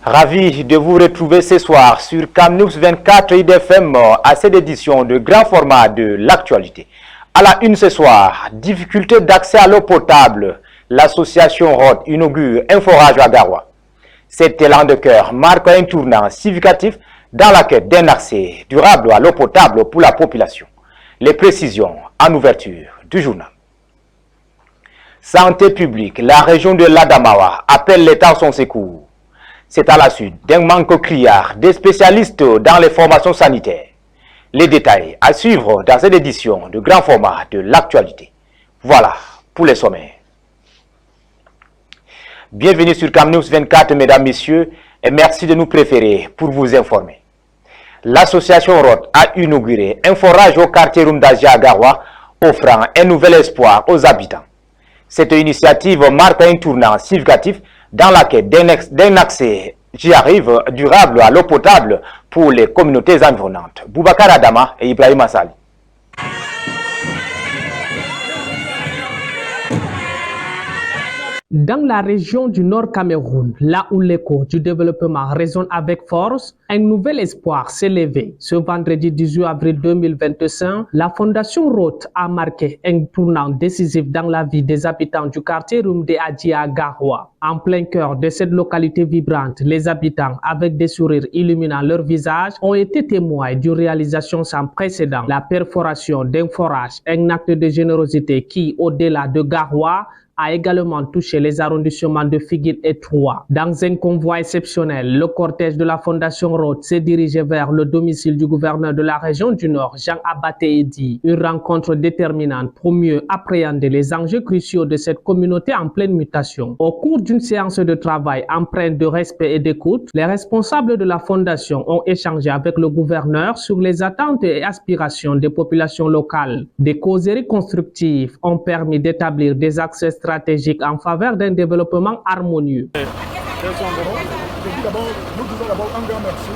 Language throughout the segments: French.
Ravi de vous retrouver ce soir sur Camnews 24 IDFM à cette édition de grand format de l'actualité. À la une ce soir, difficulté d'accès à l'eau potable. L'association ROD inaugure un forage à Garoua. Cet élan de cœur marque un tournant significatif dans la quête d'un accès durable à l'eau potable pour la population. Les précisions en ouverture du journal. Santé publique, la région de l'Adamawa appelle l'État à son secours. C'est à la suite d'un manque criard des spécialistes dans les formations sanitaires. Les détails à suivre dans cette édition de grand format de l'actualité. Voilà pour les sommaires. Bienvenue sur Camnews 24, mesdames, messieurs, et merci de nous préférer pour vous informer. L'association ROD a inauguré un forage au quartier Rumdagia à Garoua, offrant un nouvel espoir aux habitants. Cette initiative marque un tournant significatif dans la quête d'un accès, j'y arrive, durable à l'eau potable pour les communautés environnantes. Boubacar Adama et Ibrahim Assali. Dans la région du Nord Cameroun, là où l'écho du développement résonne avec force, un nouvel espoir s'est levé. Ce vendredi 18 avril 2025, la Fondation ROD a marqué un tournant décisif dans la vie des habitants du quartier Rumde Adjia à Garoua. En plein cœur de cette localité vibrante, les habitants, avec des sourires illuminant leur visage, ont été témoins d'une réalisation sans précédent. La perforation d'un forage, un acte de générosité qui, au-delà de Garoua, a également touché les arrondissements de Figuine et Troyes. Dans un convoi exceptionnel, le cortège de la Fondation ROD s'est dirigé vers le domicile du gouverneur de la région du Nord, Jean Abaté Edi. Une rencontre déterminante pour mieux appréhender les enjeux cruciaux de cette communauté en pleine mutation. Au cours d'une séance de travail empreinte de respect et d'écoute, les responsables de la Fondation ont échangé avec le gouverneur sur les attentes et aspirations des populations locales. Des causeries constructives ont permis d'établir des axes stratégique en faveur d'un développement harmonieux. Je dis d'abord, nous disons d'abord un grand merci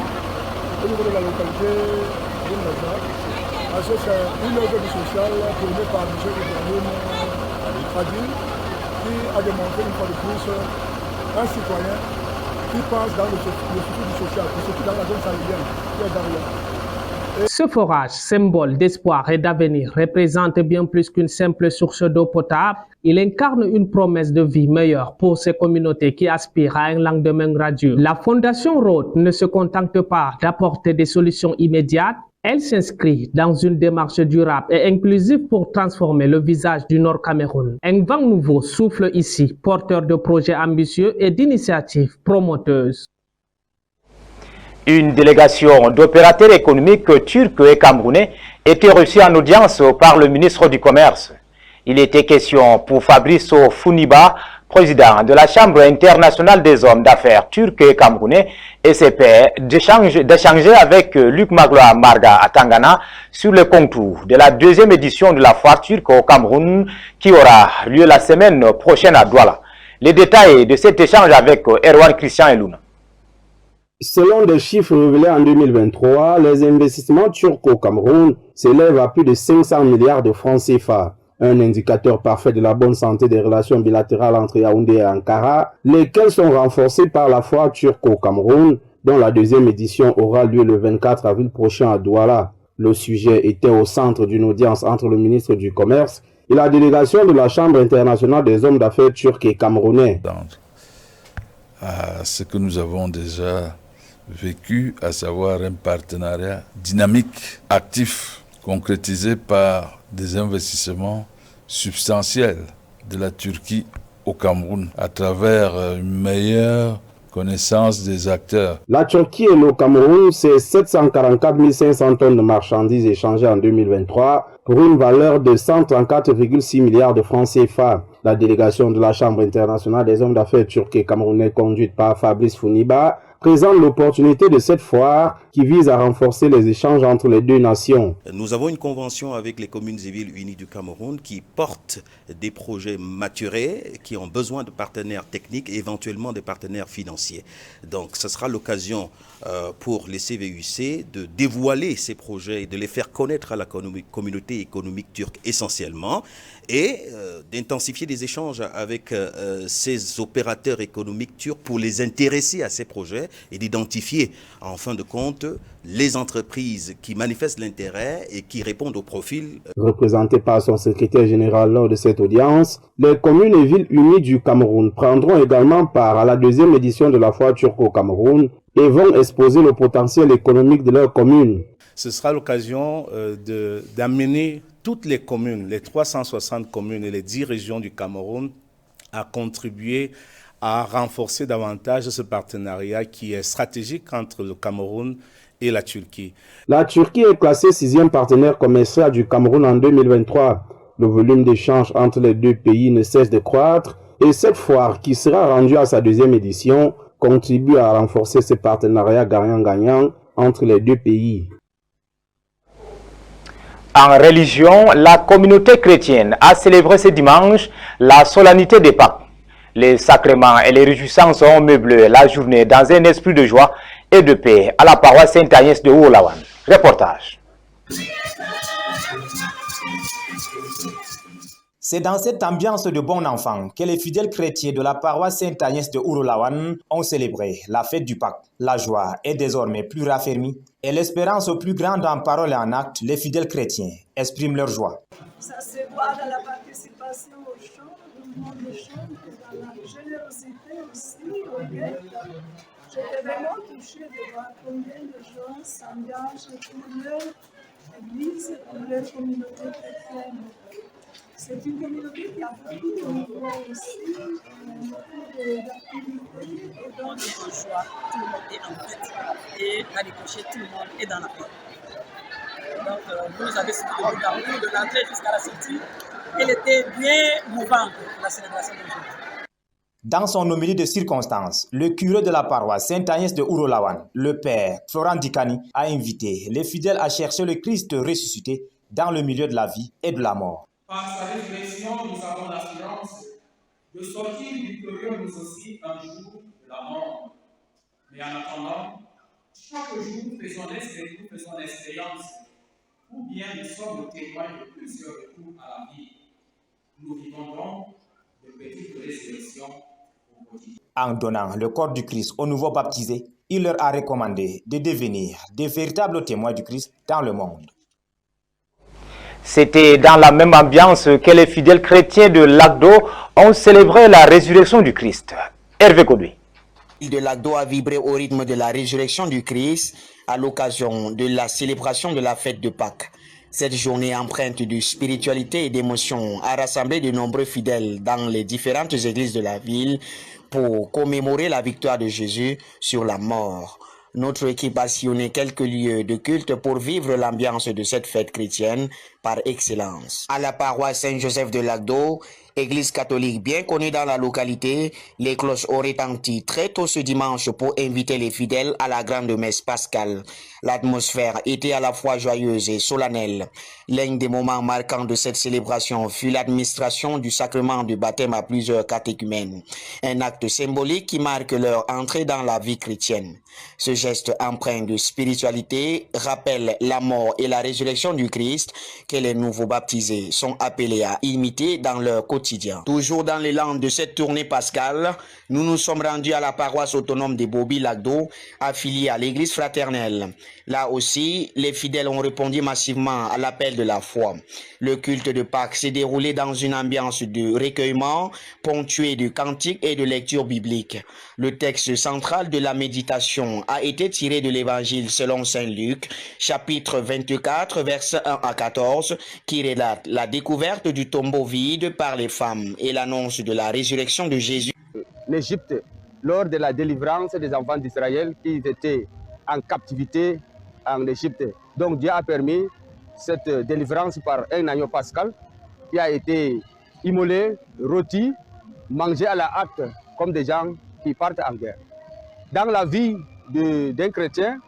au niveau de la localité de Naza, parce que c'est une œuvre du social tournée par M. Ibrahim Fadil, qui a démontré une fois de plus un citoyen qui pense dans le souci du social, surtout dans la zone sahélienne qui est derrière. Ce forage, symbole d'espoir et d'avenir, représente bien plus qu'une simple source d'eau potable. Il incarne une promesse de vie meilleure pour ces communautés qui aspirent à un lendemain radieux. La Fondation ROD ne se contente pas d'apporter des solutions immédiates. Elle s'inscrit dans une démarche durable et inclusive pour transformer le visage du Nord Cameroun. Un vent nouveau souffle ici, porteur de projets ambitieux et d'initiatives promoteuses. Une délégation d'opérateurs économiques turcs et camerounais était reçue en audience par le ministre du Commerce. Il était question pour Fabrice Founiba, président de la Chambre internationale des hommes d'affaires turcs et camerounais, et ses pairs, d'échanger avec Luc Magloire Marga à Tangana sur le contour de la deuxième édition de la foire turque au Cameroun qui aura lieu la semaine prochaine à Douala. Les détails de cet échange avec Erwan Christian Elouna. Selon des chiffres révélés en 2023, les investissements turcs au Cameroun s'élèvent à plus de 500 milliards de francs CFA. Un indicateur parfait de la bonne santé des relations bilatérales entre Yaoundé et Ankara, lesquelles sont renforcées par la foire turque au Cameroun, dont la deuxième édition aura lieu le 24 avril prochain à Douala. Le sujet était au centre d'une audience entre le ministre du Commerce et la délégation de la Chambre internationale des hommes d'affaires turcs et camerounais. À ce que nous avons déjà vécu, à savoir un partenariat dynamique, actif, concrétisé par des investissements substantiels de la Turquie au Cameroun à travers une meilleure connaissance des acteurs. La Turquie et le Cameroun, c'est 744 500 tonnes de marchandises échangées en 2023 pour une valeur de 134,6 milliards de francs CFA. La délégation de la Chambre internationale des hommes d'affaires turcs et camerounais conduite par Fabrice Founiba présente l'opportunité de cette foire qui vise à renforcer les échanges entre les deux nations. Nous avons une convention avec les communes et villes unies du Cameroun qui porte des projets maturés, qui ont besoin de partenaires techniques et éventuellement des partenaires financiers. Donc ce sera l'occasion pour les CVUC de dévoiler ces projets et de les faire connaître à la communauté économique turque essentiellement et d'intensifier des échanges avec ces opérateurs économiques turcs pour les intéresser à ces projets et d'identifier en fin de compte les entreprises qui manifestent l'intérêt et qui répondent au profil. Représenté par son secrétaire général lors de cette audience, les communes et villes unies du Cameroun prendront également part à la deuxième édition de la foire turco-Cameroun et vont exposer le potentiel économique de leurs communes. Ce sera l'occasion d'amener toutes les communes, les 360 communes et les 10 régions du Cameroun à contribuer à renforcer davantage ce partenariat qui est stratégique entre le Cameroun et la Turquie. La Turquie est classée 6e partenaire commercial du Cameroun en 2023. Le volume d'échanges entre les deux pays ne cesse de croître et cette foire, qui sera rendue à sa deuxième édition, contribue à renforcer ce partenariat gagnant-gagnant entre les deux pays. En religion, la communauté chrétienne a célébré ce dimanche la solennité des Pâques. Les sacrements et les réjouissances ont meublé la journée dans un esprit de joie et de paix à la paroisse Sainte-Agnès de Ourolawan. Reportage. C'est dans cette ambiance de bon enfant que les fidèles chrétiens de la paroisse Sainte-Agnès de Ourolawan ont célébré la fête du Pâques. La joie est désormais plus raffermie et l'espérance plus grande en parole et en acte, les fidèles chrétiens expriment leur joie. Ça se voit dans la participation au chant, dans le monde des chants, dans la générosité aussi, au guet. J'étais vraiment touchée de voir combien de gens s'engagent pour leur église, pour leur communauté chrétienne. C'est une communauté qui a beaucoup de mouvements aussi, beaucoup d'activités et donc de joie. Tout le monde est en fête et à décocher, tout le monde est dans la paix. Donc vous avez suivi le parcours de l'entrée jusqu'à la sortie. Elle était bien mouvante, la célébration d'aujourd'hui. Dans son homélie de circonstance, le curé de la paroisse Sainte-Agnès de Ourolawan, le père Florent Dikani, a invité les fidèles à chercher le Christ ressuscité dans le milieu de la vie et de la mort. Par sa résurrection, nous avons l'assurance de sortir victorieux nous aussi un jour de la mort. Mais en attendant, chaque jour, faisons l'expérience, ou bien nous sommes témoins de plusieurs retours à la vie. Nous vivons donc de petites résurrections au quotidien. En donnant le corps du Christ aux nouveaux baptisés, il leur a recommandé de devenir des véritables témoins du Christ dans le monde. C'était dans la même ambiance que les fidèles chrétiens de Lagdo ont célébré la résurrection du Christ. Hervé Kodoué. L'île de Lagdo a vibré au rythme de la résurrection du Christ à l'occasion de la célébration de la fête de Pâques. Cette journée empreinte de spiritualité et d'émotion a rassemblé de nombreux fidèles dans les différentes églises de la ville pour commémorer la victoire de Jésus sur la mort. Notre équipe a sillonné quelques lieux de culte pour vivre l'ambiance de cette fête chrétienne par excellence. À la paroisse Saint-Joseph de Lagdo, église catholique bien connue dans la localité, les cloches ont retenti très tôt ce dimanche pour inviter les fidèles à la grande messe pascale. L'atmosphère était à la fois joyeuse et solennelle. L'un des moments marquants de cette célébration fut l'administration du sacrement du baptême à plusieurs catéchumènes. Un acte symbolique qui marque leur entrée dans la vie chrétienne. Ce geste empreint de spiritualité rappelle la mort et la résurrection du Christ que les nouveaux baptisés sont appelés à imiter dans leur quotidien. Toujours dans l'élan de cette tournée pascale, nous nous sommes rendus à la paroisse autonome de Bobi-Lagdo, affiliée à l'église fraternelle. Là aussi, les fidèles ont répondu massivement à l'appel de la foi. Le culte de Pâques s'est déroulé dans une ambiance de recueillement, ponctuée de cantiques et de lectures bibliques. Le texte central de la méditation a été tiré de l'évangile selon saint Luc, chapitre 24, versets 1 à 14, qui relate la découverte du tombeau vide par les femmes et l'annonce de la résurrection de Jésus. L'Égypte, lors de la délivrance des enfants d'Israël qui étaient en captivité en Égypte. Donc Dieu a permis cette délivrance par un agneau pascal qui a été immolé, rôti, mangé à la hâte comme des gens qui partent en guerre. Dans la vie d'un chrétien,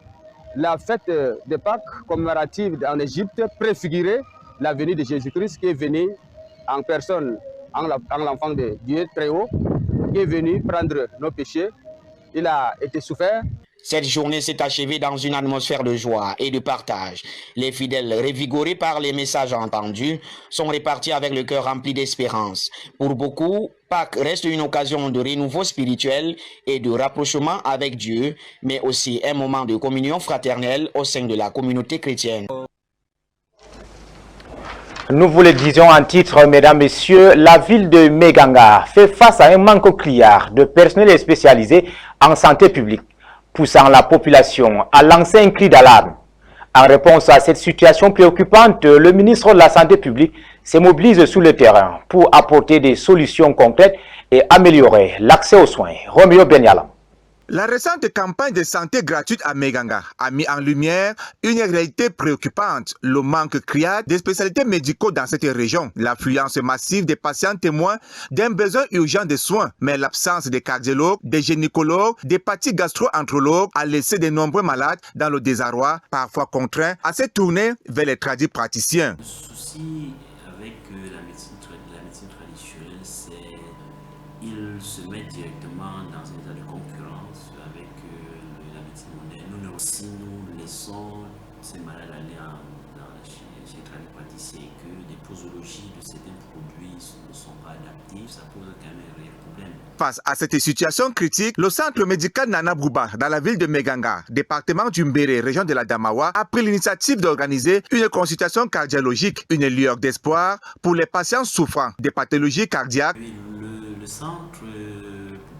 la fête de Pâques commémorative en Égypte préfigurait la venue de Jésus-Christ qui est venu en personne, en l'enfant de Dieu très haut, qui est venu prendre nos péchés. Il a été souffert. Cette journée s'est achevée dans une atmosphère de joie et de partage. Les fidèles, revigorés par les messages entendus, sont répartis avec le cœur rempli d'espérance. Pour beaucoup, Pâques reste une occasion de renouveau spirituel et de rapprochement avec Dieu, mais aussi un moment de communion fraternelle au sein de la communauté chrétienne. Nous vous le disions en titre, mesdames, messieurs, la ville de Meganga fait face à un manque criard de personnel spécialisé en santé publique, poussant la population à lancer un cri d'alarme. En réponse à cette situation préoccupante, le ministre de la Santé publique se mobilise sur le terrain pour apporter des solutions concrètes et améliorer l'accès aux soins. Roméo Benyalam. La récente campagne de santé gratuite à Meganga a mis en lumière une réalité préoccupante, le manque criard des spécialités médicaux dans cette région. L'affluence massive des patients témoins d'un besoin urgent de soins, mais l'absence des cardiologues, des gynécologues, des gastro-entérologues a laissé de nombreux malades dans le désarroi, parfois contraints à se tourner vers les praticiens. Le souci avec la médecine traditionnelle, c'est qu'ils se mettent directement dans un état de concurrence avec la médecine moderne. Si nous laissons ces malades aller chez les tradipraticiens et que des posologies de certains produits ne sont pas adaptives, ça pose quand même un réel problème. Face à cette situation critique, le centre médical Nana Brouba, dans la ville de Meganga, département du Mbéré, région de la Damawa, a pris l'initiative d'organiser une consultation cardiologique, une lueur d'espoir pour les patients souffrant des pathologies cardiaques. Le centre, pour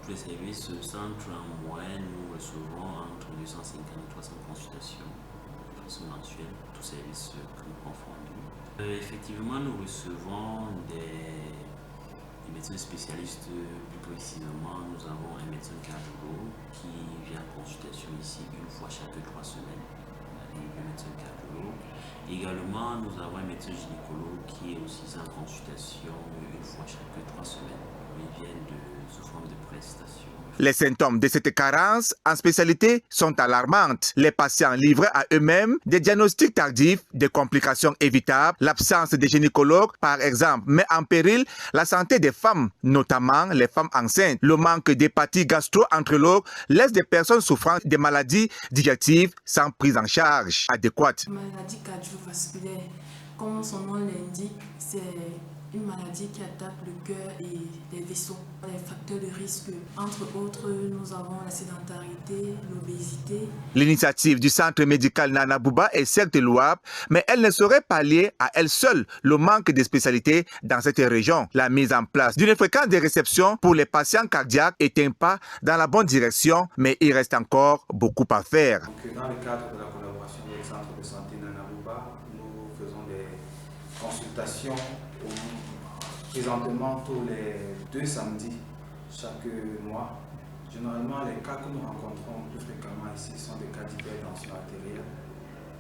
tous les services, le centre en moyenne, nous recevons entre 250 et 300 consultations mensuelles, tous services confondus. Effectivement, nous recevons des médecins spécialistes, plus précisément, nous avons un médecin cardiologue qui vient en consultation ici une fois chaque 3 semaines, un médecin cardiologue. Également, nous avons un médecin gynécologue qui est aussi en consultation une fois chaque 3 semaines. Ils viennent sous forme de prestations. Les symptômes de cette carence en spécialité sont alarmantes. Les patients livrés à eux-mêmes, des diagnostics tardifs, des complications évitables, l'absence de gynécologues, par exemple, met en péril la santé des femmes, notamment les femmes enceintes. Le manque d'hépatie gastro-entérologue laisse des personnes souffrant des maladies digestives sans prise en charge adéquate. Maladie cardiovasculaire, comme son nom l'indique, c'est une maladie qui attaque le cœur et les vaisseaux. Les facteurs de risque, entre autres, nous avons la sédentarité, l'obésité. L'initiative du centre médical Nana Brouba est certes louable, mais elle ne saurait pallier à elle seule le manque de spécialités dans cette région. La mise en place d'une fréquence de réception pour les patients cardiaques est un pas dans la bonne direction, mais il reste encore beaucoup à faire. Donc, dans le cadre de la collaboration avec le centre de santé Nana Brouba, nous faisons des consultations présentement tous les 2 samedis chaque mois. Généralement, les cas que nous rencontrons plus fréquemment ici sont des cas d'hypertension artérielle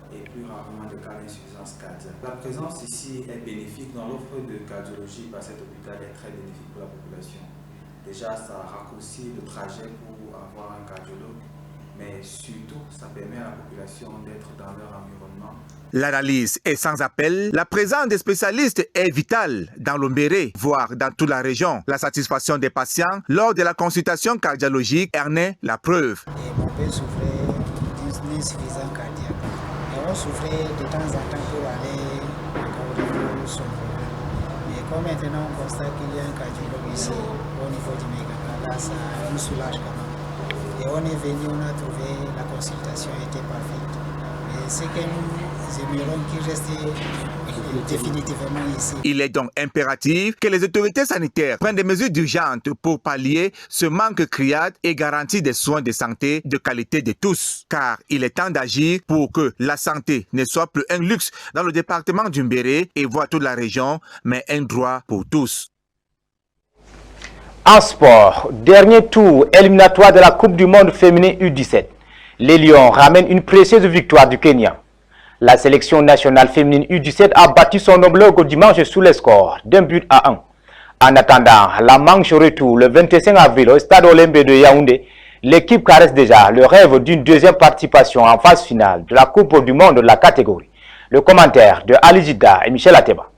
et plus rarement des cas d'insuffisance cardiaque. La présence ici est bénéfique dans l'offre de cardiologie par cet hôpital est très bénéfique pour la population. Déjà, ça raccourcit le trajet pour avoir un cardiologue, mais surtout, ça permet à la population d'être dans leur environnement. L'analyse est sans appel. La présence des spécialistes est vitale dans le Mbéré, voire dans toute la région. La satisfaction des patients lors de la consultation cardiologique en est la preuve. Mon père souffrait d'une insuffisance cardiaque. Et on souffrait de temps en temps pour aller au son problème. Mais comme maintenant on constate qu'il y a un cardiologue ici, au niveau du Meganga, là ça nous soulage quand même. Et on est venu, on a trouvé la consultation était parfaite. Mais c'est que nous aimerions qu'il reste définitivement ici. Il est donc impératif que les autorités sanitaires prennent des mesures urgentes pour pallier ce manque criard et garantir des soins de santé de qualité de tous. Car il est temps d'agir pour que la santé ne soit plus un luxe dans le département du Mbéré et voire toute la région, mais un droit pour tous. En sport, dernier tour éliminatoire de la Coupe du Monde féminin U17. Les Lions ramènent une précieuse victoire du Kenya. La sélection nationale féminine U17 a battu son homologue dimanche sous le score d'1-1. En attendant la manche retour le 25 avril au stade Olembe de Yaoundé, l'équipe caresse déjà le rêve d'une deuxième participation en phase finale de la Coupe du Monde de la catégorie. Le commentaire de Ali Jida et Michel Ateba.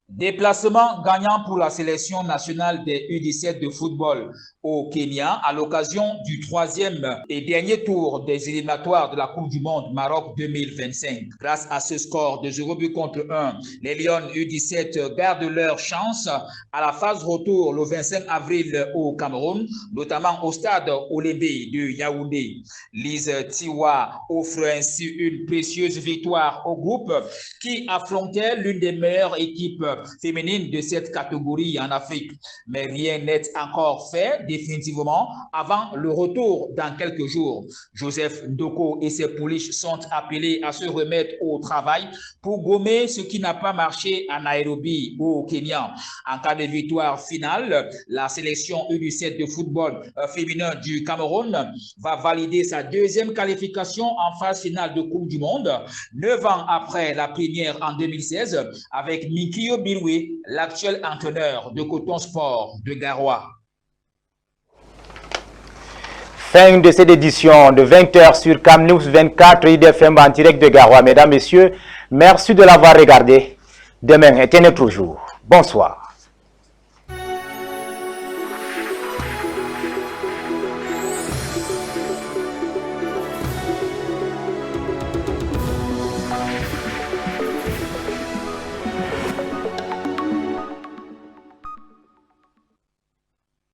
Déplacement gagnant pour la sélection nationale des U17 de football au Kenya à l'occasion du 3e et dernier tour des éliminatoires de la Coupe du Monde Maroc 2025. Grâce à ce score de 0-1, les Lions U17 gardent leur chance à la phase retour le 25 avril au Cameroun, notamment au stade Olébé de Yaoundé. Lise Tiwa offre ainsi une précieuse victoire au groupe qui affrontait l'une des meilleures équipes féminines de cette catégorie en Afrique. Mais rien n'est encore fait définitivement avant le retour dans quelques jours. Joseph Ndoko et ses pouliches sont appelés à se remettre au travail pour gommer ce qui n'a pas marché à Nairobi au Kenya. En cas de victoire finale, la sélection U17 de football féminin du Cameroun va valider sa 2e qualification en phase finale de Coupe du Monde, 9 ans après la première en 2016, avec Mikio Birwe, l'actuel entraîneur de Coton Sport de Garoua. Fin de cette édition de 20h sur Cam News 24 IDFM en direct de Garoua. Mesdames, Messieurs, merci de l'avoir regardé. Demain est un autre jour. Bonsoir.